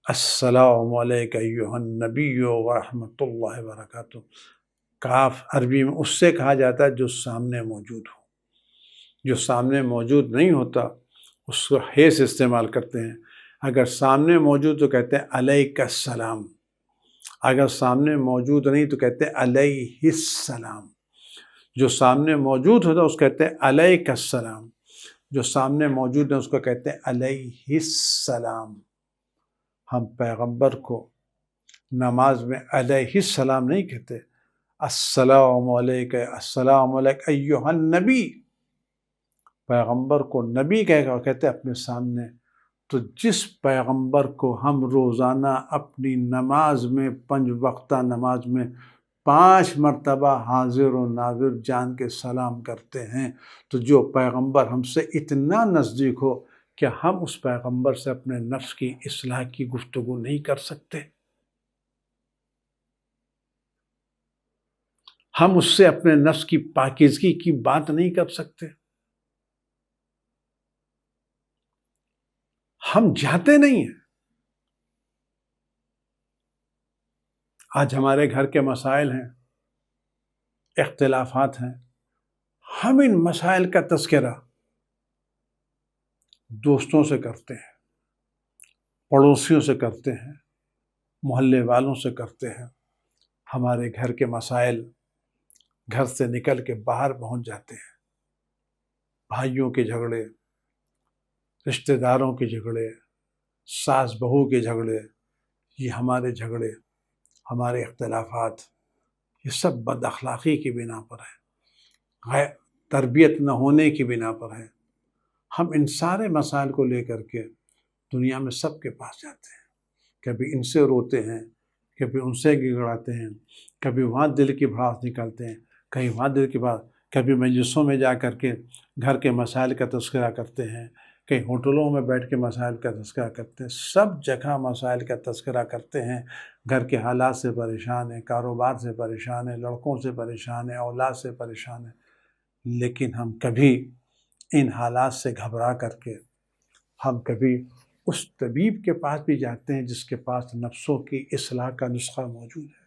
السلام علیک ایھا النبی ورحمۃ اللہ وبرکاتہ۔ کاف عربی میں اس سے کہا جاتا ہے جو سامنے موجود ہو، جو سامنے موجود نہیں ہوتا اس کو حیث استعمال کرتے ہیں۔ اگر سامنے موجود تو کہتے ہیں علیک السلام، اگر سامنے موجود نہیں تو کہتے ہیں علیہ السلام۔ جو سامنے موجود ہوتا اس کو کہتے ہیں علیک السلام، جو سامنے موجود ہے اس کو کہتے ہیں علیہ السلام۔ ہم پیغمبر کو نماز میں علیہ السلام نہیں کہتے، السلام علیک، السلام علیک ایھا النبی۔ پیغمبر کو نبی کہہ کر کہتے ہیں اپنے سامنے تو جس پیغمبر کو ہم روزانہ اپنی نماز میں 5 وقتہ نماز میں 5 مرتبہ حاضر و ناظر جان کے سلام کرتے ہیں، تو جو پیغمبر ہم سے اتنا نزدیک ہو، کیا ہم اس پیغمبر سے اپنے نفس کی اصلاح کی گفتگو نہیں کر سکتے؟ ہم اس سے اپنے نفس کی پاکیزگی کی بات نہیں کر سکتے؟ ہم جاتے نہیں ہیں۔ آج ہمارے گھر کے مسائل ہیں، اختلافات ہیں، ہم ان مسائل کا تذکرہ دوستوں سے کرتے ہیں، پڑوسیوں سے کرتے ہیں، محلے والوں سے کرتے ہیں۔ ہمارے گھر کے مسائل گھر سے نکل کے باہر پہنچ جاتے ہیں۔ بھائیوں کے جھگڑے، رشتہ داروں کے جھگڑے، ساس بہو کے جھگڑے، یہ ہمارے جھگڑے، ہمارے اختلافات، یہ سب بد اخلاقی کی بنا پر ہے، غیر تربیت نہ ہونے کی بنا پر ہے۔ ہم ان سارے مسائل کو لے کر کے دنیا میں سب کے پاس جاتے ہیں، کبھی ان سے روتے ہیں، کبھی ان سے گڑگڑاتے ہیں، کبھی وہاں دل کی بھڑاس نکالتے ہیں، کہیں وہاں دل کی بات، کبھی مجلسوں میں جا کر کے گھر کے مسائل کا تذکرہ کرتے ہیں، کہیں ہوٹلوں میں بیٹھ کے مسائل کا تذکرہ کرتے ہیں، سب جگہ مسائل کا تذکرہ کرتے ہیں۔ گھر کے حالات سے پریشان ہیں، کاروبار سے پریشان ہیں، لڑکوں سے پریشان ہیں، اولاد سے پریشان ہیں، لیکن ہم کبھی ان حالات سے گھبرا کر کے ہم کبھی اس طبیب کے پاس بھی جاتے ہیں جس کے پاس نفسوں کی اصلاح کا نسخہ موجود ہے۔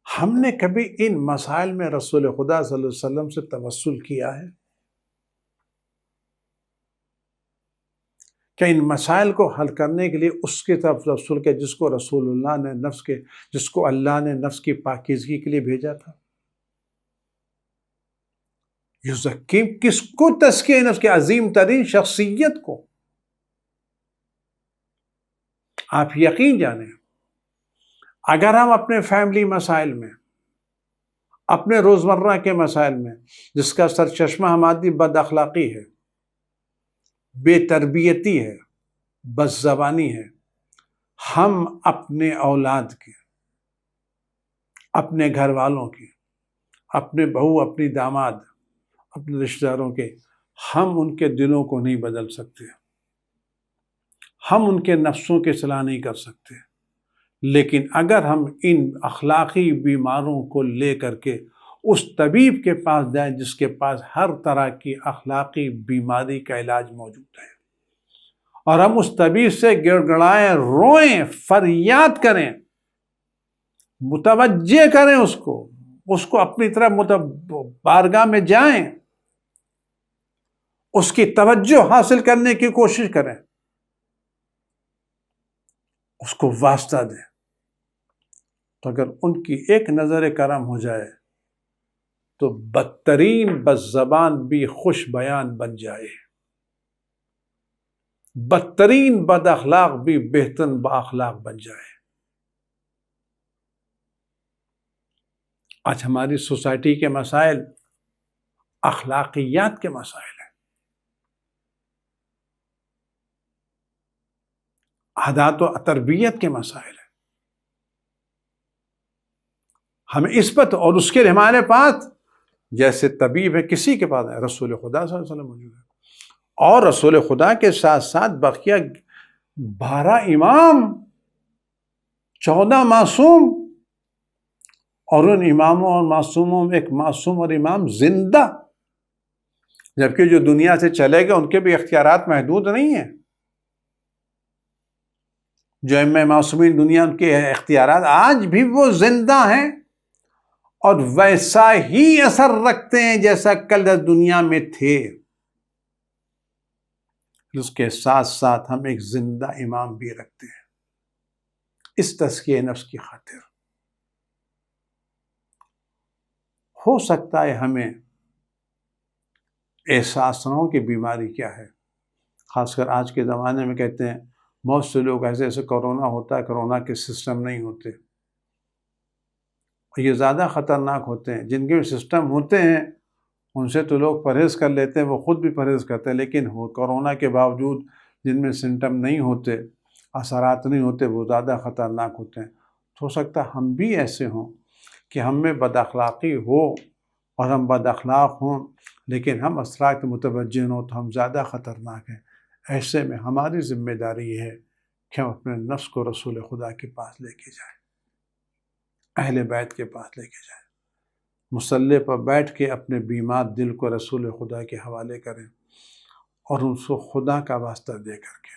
ہم نے کبھی ان مسائل میں رسول خدا صلی اللہ علیہ وسلم سے توسل کیا ہے؟ کہ ان مسائل کو حل کرنے کے لیے اس کی طرف رسول کے جس کو رسول اللہ نے جس کو اللہ نے نفس کی پاکیزگی کے لیے بھیجا تھا، یزکی، کس کو تزکیہ نفس کی عظیم ترین شخصیت کو؟ آپ یقین جانیں، اگر ہم اپنے فیملی مسائل میں، اپنے روزمرہ کے مسائل میں جس کا سرچشمہ ہماری بد اخلاقی ہے، بے تربیتی ہے، بد زبانی ہے، ہم اپنے اولاد کے، اپنے گھر والوں کی، اپنے بہو، اپنی داماد، اپنے رشتہ داروں کے، ہم ان کے دلوں کو نہیں بدل سکتے، ہم ان کے نفسوں کی اصلاح نہیں کر سکتے، لیکن اگر ہم ان اخلاقی بیماروں کو لے کر کے اس طبیب کے پاس جائیں جس کے پاس ہر طرح کی اخلاقی بیماری کا علاج موجود ہے، اور ہم اس طبیب سے گڑ گڑائیں، روئیں، فریاد کریں، متوجہ کریں اس کو اپنی طرف بارگاہ میں جائیں، اس کی توجہ حاصل کرنے کی کوشش کریں، اس کو واسطہ دیں، تو اگر ان کی ایک نظر کرم ہو جائے تو بدترین بد زبان بھی خوش بیان بن جائے، بدترین بد اخلاق بھی بہترین با اخلاق بن جائے۔ آج ہماری سوسائٹی کے مسائل اخلاقیات کے مسائل ہیں، عادات و تربیت کے مسائل ہیں۔ ہمیں اس پر اور اس کے لیے ہمارے پاس جیسے طبیب ہے، کسی کے پاس ہے، رسول خدا صلی اللہ علیہ وسلم موجود ہے، اور رسول خدا کے ساتھ ساتھ بقیہ 12 امام، 14 معصوم، اور ان اماموں اور معصوموں میں ایک معصوم اور امام زندہ، جبکہ جو دنیا سے چلے گئے ان کے بھی اختیارات محدود نہیں ہیں، جو ائمہ معصومین دنیا ان کے اختیارات آج بھی وہ زندہ ہیں اور ویسا ہی اثر رکھتے ہیں جیسا کل دنیا میں تھے۔ اس کے ساتھ ساتھ ہم ایک زندہ امام بھی رکھتے ہیں اس تزکیہ نفس کی خاطر۔ ہو سکتا ہے ہمیں احساس نہ ہو کہ بیماری کیا ہے، خاص کر آج کے زمانے میں کہتے ہیں بہت سے لوگ ایسے کرونا ہوتا ہے، کرونا کے سسٹم نہیں ہوتے، یہ زیادہ خطرناک ہوتے ہیں۔ جن کے سسٹم ہوتے ہیں ان سے تو لوگ پرہیز کر لیتے ہیں، وہ خود بھی پرہیز کرتے ہیں، لیکن وہ کرونا کے باوجود جن میں سمٹم نہیں ہوتے، اثرات نہیں ہوتے، وہ زیادہ خطرناک ہوتے ہیں۔ تو ہو سکتا ہے ہم بھی ایسے ہوں کہ ہم میں بد اخلاقی ہو اور ہم بد اخلاق ہوں، لیکن ہم اثرات متوجہ ہوں تو ہم زیادہ خطرناک ہیں۔ ایسے میں ہماری ذمہ داری یہ ہے کہ ہم اپنے نفس کو رسول خدا کے پاس لے کے جائیں، اہل بیت کے پاس لے کے جائیں، مصلی پر بیٹھ کے اپنے بیمار دل کو رسول خدا کے حوالے کریں اور ان کو خدا کا واسطہ دے کر کے،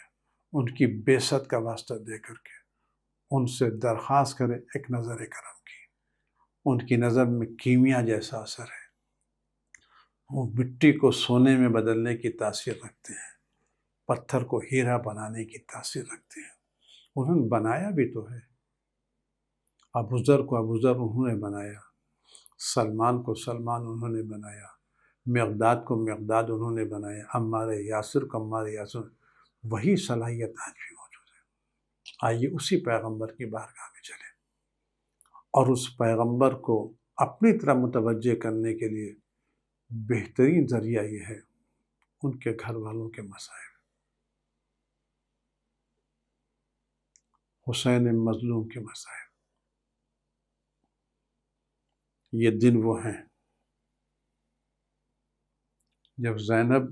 ان کی بیست کا واسطہ دے کر کے ان سے درخواست کریں ایک نظر کرم کی۔ ان کی نظر میں کیمیا جیسا اثر ہے، وہ مٹی کو سونے میں بدلنے کی تاثیر رکھتے ہیں، پتھر کو ہیرا بنانے کی تاثیر رکھتے ہیں۔ انہوں نے بنایا بھی تو ہے، ابوذر کو ابوذر انہوں نے بنایا، سلمان کو سلمان انہوں نے بنایا، مقداد کو مقداد انہوں نے بنایا، عمار یاسر کو عمار یاسر۔ وہی صلاحیت آج بھی موجود ہے۔ آئیے اسی پیغمبر کی بارگاہ میں چلیں اور اس پیغمبر کو اپنی طرح متوجہ کرنے کے لیے بہترین ذریعہ یہ ہے ان کے گھر والوں کے مسائل۔ حسین مظلوم کے مسائل، یہ دن وہ ہیں جب زینب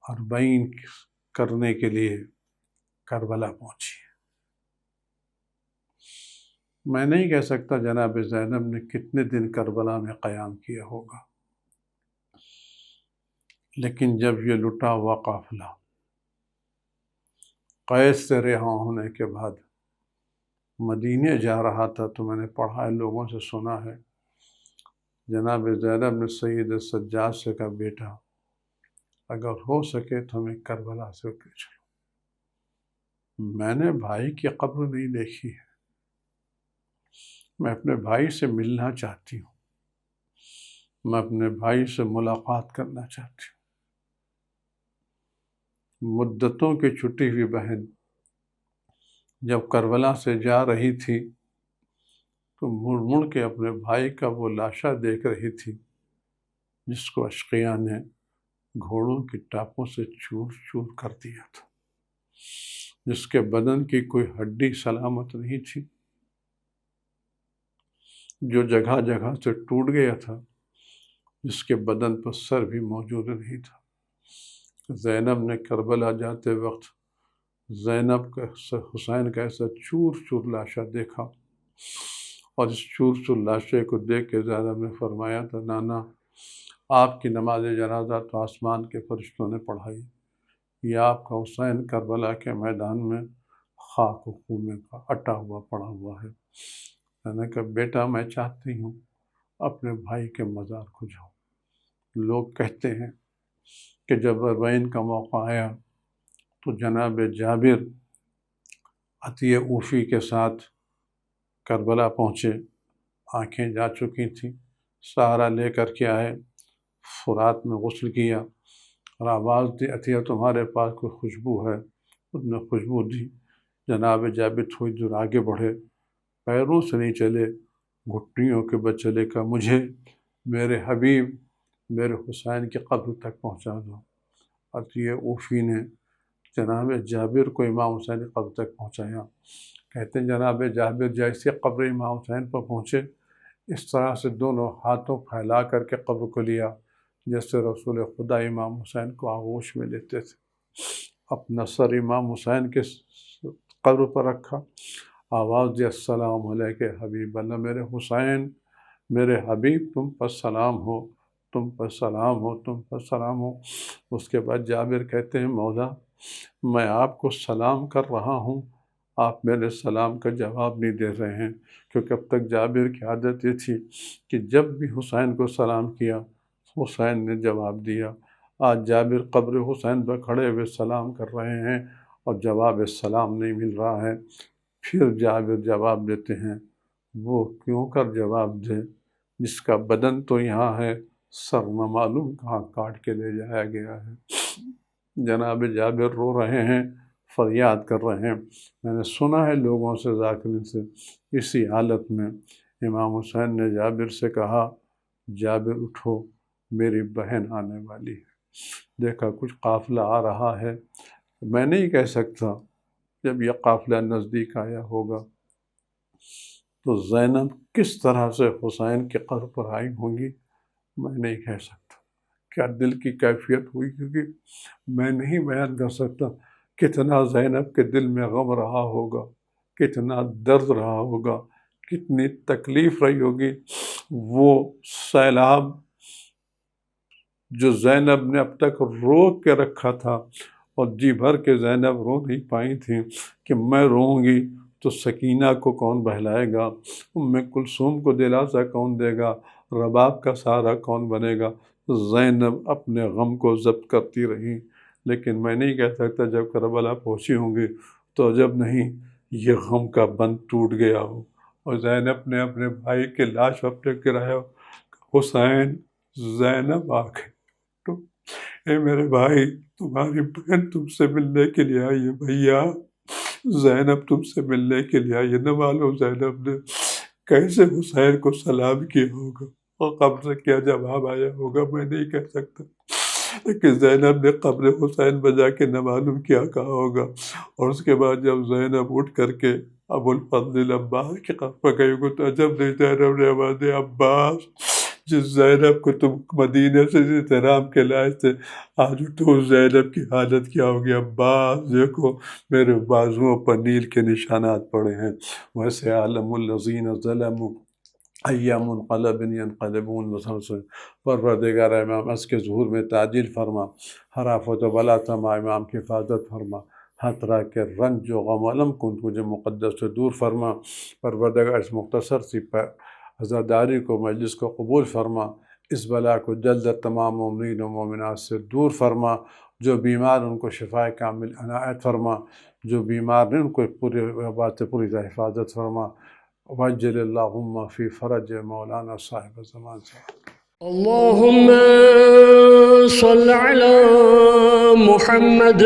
اربعین کرنے کے لیے کربلا پہنچی۔ میں نہیں کہہ سکتا جناب زینب نے کتنے دن کربلا میں قیام کیا ہوگا، لیکن جب یہ لٹا ہوا قافلہ قید سے رہا ہونے کے بعد مدینے جا رہا تھا تو میں نے پڑھا ہے، لوگوں سے سنا ہے، جناب زینب نے سید سجاد سے کہا بیٹا اگر ہو سکے تو ہمیں کربلا سے لے چلو۔ میں نے بھائی کی قبر نہیں دیکھی ہے، میں اپنے بھائی سے ملنا چاہتی ہوں، میں اپنے بھائی سے ملاقات کرنا چاہتی ہوں۔ مدتوں کی چھٹی ہوئی بہن جب کربلا سے جا رہی تھی تو مڑ مڑ کے اپنے بھائی کا وہ لاشا دیکھ رہی تھی جس کو اشقیاء نے گھوڑوں کی ٹاپوں سے چور چور کر دیا تھا، جس کے بدن کی کوئی ہڈی سلامت نہیں تھی، جو جگہ جگہ سے ٹوٹ گیا تھا، جس کے بدن پر سر بھی موجود نہیں تھا۔ زینب نے کربلا جاتے وقت زینب کا حسین کا ایسا چور چور لاشا دیکھا، اور اس چور چور لاشے کو دیکھ کے زینب نے فرمایا تھا نانا آپ کی نماز جنازہ تو آسمان کے فرشتوں نے پڑھائی، یہ آپ کا حسین کربلا کے میدان میں خاک و خون میں اٹا ہوا پڑا ہوا ہے۔ میں نے کہا بیٹا میں چاہتی ہوں اپنے بھائی کے مزار کو جاؤں۔ لوگ کہتے ہیں کہ جب اربعین کا موقع آیا تو جناب جابر عطیہ اوفی کے ساتھ کربلا پہنچے، آنکھیں جا چکی تھیں، سہارا لے کر کے آئے، فرات میں غسل کیا اور آواز دی عطیہ تمہارے پاس کوئی خوشبو ہے؟ اس نے خوشبو دی۔ جناب جابر تھوڑی دور آگے بڑھے، پیروں سے نہیں چلے، گھٹنیوں کے بل چلے، کہ مجھے میرے حبیب میرے حسین کی قبر تک پہنچا دو۔ عطیہ اوفی نے جناب جابر کو امام حسین کی قبر تک پہنچایا۔ کہتے ہیں جناب جابر جیسے قبر امام حسین پر پہنچے، اس طرح سے دونوں ہاتھوں پھیلا کر کے قبر کو لیا جیسے رسول خدا امام حسین کو آغوش میں لیتے تھے۔ اپنا سر امام حسین کے قبر پر رکھا، آواز دی السلام علیک حبیب اللہ، میرے حسین میرے حبیب تم پر سلام ہو، تم پر سلام ہو، تم پر سلام ہو۔ اس کے بعد جابر کہتے ہیں مولا میں آپ کو سلام کر رہا ہوں، آپ میرے سلام کا جواب نہیں دے رہے ہیں، کیونکہ اب تک جابر کی عادت یہ تھی کہ جب بھی حسین کو سلام کیا حسین نے جواب دیا۔ آج جابر قبر حسین پر کھڑے ہوئے سلام کر رہے ہیں اور جواب سلام نہیں مل رہا ہے۔ پھر جابر جواب دیتے ہیں، وہ کیوں کر جواب دے جس کا بدن تو یہاں ہے، سر نہ معلوم کہاں کاٹ کے لے جایا گیا ہے۔ جناب جابر رو رہے ہیں، فریاد کر رہے ہیں۔ میں نے سنا ہے لوگوں سے ذاکرین سے اسی حالت میں امام حسین نے جابر سے کہا جابر اٹھو میری بہن آنے والی ہے۔ دیکھا کچھ قافلہ آ رہا ہے، میں نہیں کہہ سکتا جب یہ قافلہ نزدیک آیا ہوگا تو زینب کس طرح سے حسین کے قبر پر آئی ہوں گی، میں نہیں کہہ سکتا کیا دل کی کیفیت ہوئی، کیونکہ میں نہیں بیان کر سکتا کتنا زینب کے دل میں غم رہا ہوگا، کتنا درد رہا ہوگا، کتنی تکلیف رہی ہوگی۔ وہ سیلاب جو زینب نے اب تک روک کے رکھا تھا اور جی بھر کے زینب رو نہیں پائی تھی کہ میں روؤں گی تو سکینہ کو کون بہلائے گا، ام کلثوم کو دلاسا کون دے گا، رباب کا سہارا کون بنے گا، زینب اپنے غم کو ضبط کرتی رہی۔ لیکن میں نہیں کہہ سکتا جب کربلا پہنچی ہوں گی تو جب نہیں یہ غم کا بند ٹوٹ گیا ہو اور زینب نے اپنے بھائی کے لاش اپنے گرایا ہو، حسین زینب آ گئی تو اے میرے بھائی تمہاری بہن تم سے ملنے کے لیے آئی ہے، بھیا زینب تم سے ملنے کے لیے آئی ہے۔ نہ معلوم زینب نے کیسے حسین کو سلام کیا ہوگا اور قبر سے کیا جواب آیا ہوگا، میں نہیں کہہ سکتا، لیکن زینب نے قبر حسین بجا کے نہ معلوم کیا کہا ہوگا۔ اور اس کے بعد جب زینب اٹھ کر کے ابو الفضل عباس کے قبر پر گئی ہوگی تو عجب نہیں زینب نے آواز دی عباس جس زینب کو تم مدینے سے احترام کے لائے تھے، آج تو زینب کی حالت کیا ہوگی، عباس دیکھو میرے بازوؤں پر نیل کے نشانات پڑے ہیں۔ ویسے عالم الذین ظلموا ایام منقلب ینقلبون مسلسل۔ پروردگار امام اس کے ظہور میں تعجیل فرما، ہر آفت و بلا تما امام کی حفاظت فرما، ہر طرح کے رنج و غم و علم کو تجھے مقدس سے دور فرما۔ پروردگار اس مختصر سی عزاداری کو مجلس کو قبول فرما، اس بلا کو جلد تمام مومنین و مومنات سے دور فرما، جو بیمار ان کو شفاء کامل عنایت فرما، جو بیمار ہیں ان کو پوری بات سے پوری حفاظت فرما۔ وعجل اللہم فی فرج مولانا صاحب زمان صاحب۔ اللهم صل على محمد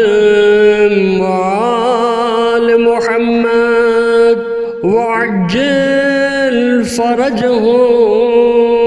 وآل محمد وعجل فرجهم